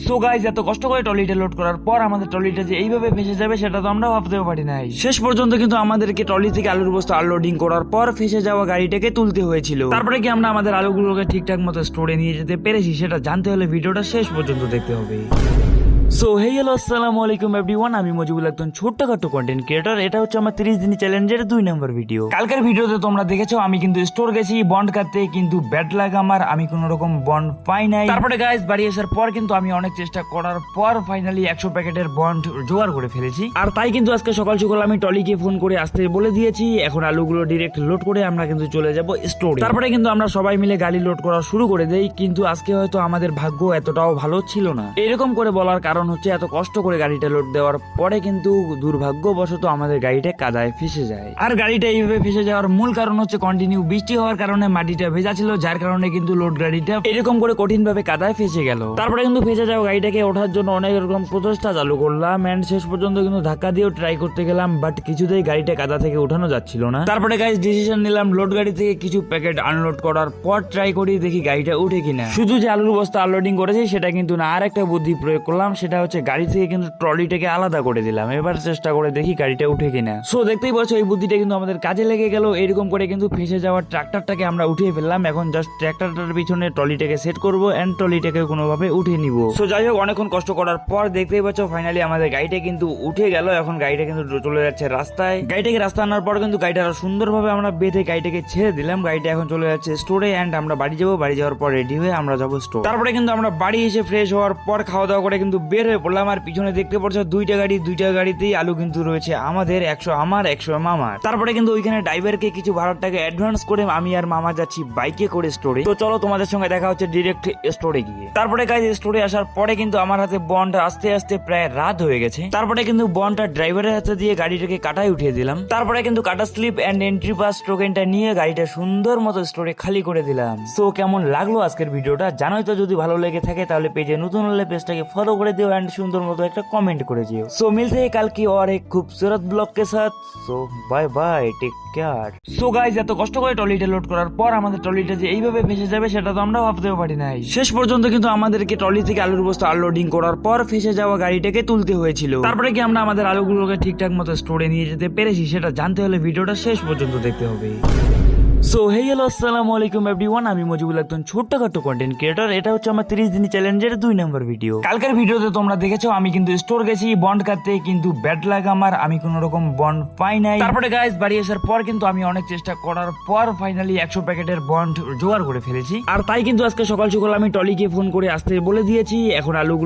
So guys, এত কষ্ট করে ট্রলিটা লোড করার পর আমাদের ট্রলিটা যে এইভাবে ফেসে যাবে সেটা তো আমরা ভাবতেও পারি নাই। শেষ পর্যন্ত কিন্তু আমাদেরকে ট্রলি থেকে আলুর বস্তা আনলোডিং করার পর ফেসে যাওয়া গাড়িটাকে তুলতে হয়েছিল। তারপরে কি আমরা আমাদের আলুগুলোকে ঠিকঠাক মতো স্টোরে নিয়ে যেতে পেরেছি সেটা জানতে হলে ভিডিওটা শেষ পর্যন্ত দেখতে হবে। সো হে হ্যালো, আসসালামু আলাইকুম এভরিওয়ান, আমি মজিবুল, একজন ছোট্টখাটো কন্টেন্ট ক্রিয়েটর। এটা হচ্ছে আমার 30 দিন চ্যালেঞ্জের 2 নম্বর ভিডিও। কালকের ভিডিওতে তোমরা দেখেছো আমি কিন্তু স্টোর গেছি বন্ড কাটতে, কিন্তু ব্যাড লাগ আমার, আমি কোন রকম বন্ড পাই নাই। তারপরে গাইস বাড়ি আসার পর কিন্তু আমি অনেক চেষ্টা করার পর ফাইনালি 100 প্যাকেটের বন্ড জোগাড় করে ফেলেছি। আর তাই কিন্তু আজকে সকাল সকাল আমি টলিকে ফোন করে আসতে বলে দিয়েছি। এখন আলুগুলো ডিরেক্ট লোড করে আমরা কিন্তু চলে যাব স্টোরে। তারপরে কিন্তু আমরা সবাই মিলে গাড়ি লোড করা শুরু করে দেই, কিন্তু আজকে হয়তো আমাদের ভাগ্য এতটাও ভালো ছিল না। এরকম করে বলার কারণ হচ্ছে এত কষ্ট করে গাড়িটা লোড দেওয়ার পরে কিন্তু দুর্ভাগ্যবশত আমাদের গাড়িটা কাদায় ফেসে যায়। আর গাড়িটা এইভাবে ফেসে যাওয়ার মূল কারণ হচ্ছে কন্টিনিউ বৃষ্টি হওয়ার কারণে মাটিটা ভেজা ছিল, যার কারণে কিন্তু লোড গাড়িটা এরকম করে কঠিন ভাবে কাদায় ফেসে গেল। তারপরে কিন্তু ফেসে যাওয়া গাড়িটাকে ওঠার জন্য অনেক রকম প্রচেষ্টা চালু করলাম এন্ড শেষ পর্যন্ত কিন্তু ধাক্কা দিয়েও ট্রাই করতে গেলাম, বাট কিছুতেই গাড়িটা কাদা থেকে উঠানো যাচ্ছিল না। তারপরে গাইস ডিসিশন নিলাম লোড গাড়ি থেকে কিছু প্যাকেট আনলোড করার পর ট্রাই করি দেখি গাড়িটা উঠে কিনা। শুধু যে আলুর বস্তা আনলোডিং করেছি সেটা কিন্তু না, আর একটা বুদ্ধি প্রয়োগ করলাম, সেটা হচ্ছে গাড়ি থেকে কিন্তু ট্রলিটাকে আলাদা করে দিলাম। এবার চেষ্টা করে দেখি গাড়িটা উঠে কিনা। সো দেখতেই পাচ্ছ এই বুদ্ধিটা কিন্তু আমাদের কাজে লেগে গেল। এরকম করে কিন্তু ফেসে যাওয়ার ট্রাক্টরটাকে আমরা উঠিয়ে ফেললাম। এখন জাস্ট ট্রাক্টরটার পিছনে ট্রলিটাকে সেট করব এন্ড ট্রলিটাকে কোনোভাবে উঠিয়ে নিব। সো যাই হোক, অনেকক্ষণ কষ্ট করার পর দেখতেই পাচ্ছ ফাইনালি আমাদের গাড়িটা কিন্তু উঠে গেল। এখন গাড়িটা কিন্তু চলে যাচ্ছে রাস্তায়। গাড়িটাকে রাস্তা আনার পর কিন্তু গাড়িটা সুন্দরভাবে আমরা বেঁধে গাড়িটাকে ছেড়ে দিলাম। গাড়িটা এখন চলে যাচ্ছে স্টোরে এন্ড আমরা বাড়ি যাবো। বাড়ি যাওয়ার পর রেডি হয়ে আমরা যাবো স্টোর। তারপরে কিন্তু আমরা বাড়ি এসে ফ্রেশ হওয়ার পর খাওয়া দাওয়া করে কিন্তু বের হয়ে পড়লাম। আর পিছনে দেখতে পাচ্ছ দুইটা গাড়িতেই আলু কিন্তু রয়েছে আমাদের, 100 আমার 100 মামার। তারপরে কিন্তু ওইখানে ড্রাইভারকে কিছু ভাড়ার টাকা অ্যাডভান্স করে আমি আর মামা যাচ্ছি বাইকে করে স্টোরে। তো চলো তোমাদের সঙ্গে দেখা হচ্ছে ডিরেক্ট স্টোরে গিয়ে। তারপরে গাইজ স্টোরে আসার পরে কিন্তু আমার হাতে বন্ড আস্তে আস্তে প্রায় রাত হয়ে গেছে। তারপরে কিন্তু বন্ডটা ড্রাইভারের হাতে দিয়ে গাড়িটাকে কাটায় উঠিয়ে দিলাম। তারপরে কিন্তু কাটা স্লিপ এন্ড এন্ট্রি পাস টোকেনটা নিয়ে গাড়িটা সুন্দর মতো স্টোরে খালি করে দিলাম। সো কেমন লাগলো আজকের ভিডিওটা জানোই তো, যদি ভালো লেগে থাকে তাহলে পেজে নতুন হলে পেজটাকে ফলো করে দিও এন্ড সুন্দর মতো একটা কমেंट করে দিও। सो मिलते हैं कल की और एक खूबसूरत ब्लॉग के साथ। So bye bye, take care. So guys, এত কষ্ট করে ট্রলিটা লোড করার পর আমাদের ট্রলিটা যে এইভাবে ফেসে যাবে সেটা তো আমরা ভাবতেও পারি নাই। শেষ পর্যন্ত কিন্তু আমাদেরকে ট্রলি থেকে আলুর বস্তা আনলোডিং করার পর ফেসে যাওয়া গাড়িটাকে তুলতে হয়েছিল। তারপরে কি আমরা আমাদের আলুগুলোকে ঠিকঠাক মতো স্টোরে নিয়ে যেতে পেরেছি সেটা জানতে হলে ভিডিওটা শেষ পর্যন্ত দেখতে হবে। সো হে হ্যালো, আসসালামু আলাইকুম এভরিওয়ান, আমি মজিবুল, একজন ছোট্টখাটো কন্টেন্ট ক্রিয়েটর। এটা হচ্ছে আমার 30 দিন চ্যালেঞ্জের 2 নম্বর ভিডিও। কালকের ভিডিওতে তোমরা দেখেছো আমি কিন্তু স্টোর গেছি বন্ড কাটতে, কিন্তু ব্যাড লাগ আমার, আমি কোন রকম বন্ড পাই নাই। তারপরে গাইস বাড়ি আসার পর কিন্তু আমি অনেক চেষ্টা করার পর ফাইনালি 100 প্যাকেটের বন্ড জোগাড় করে ফেলেছি। আর তাই কিন্তু আজকে সকাল সকাল আমি টলিকে ফোন করে আসতে বলে দিয়েছি। এখন আলুগুলো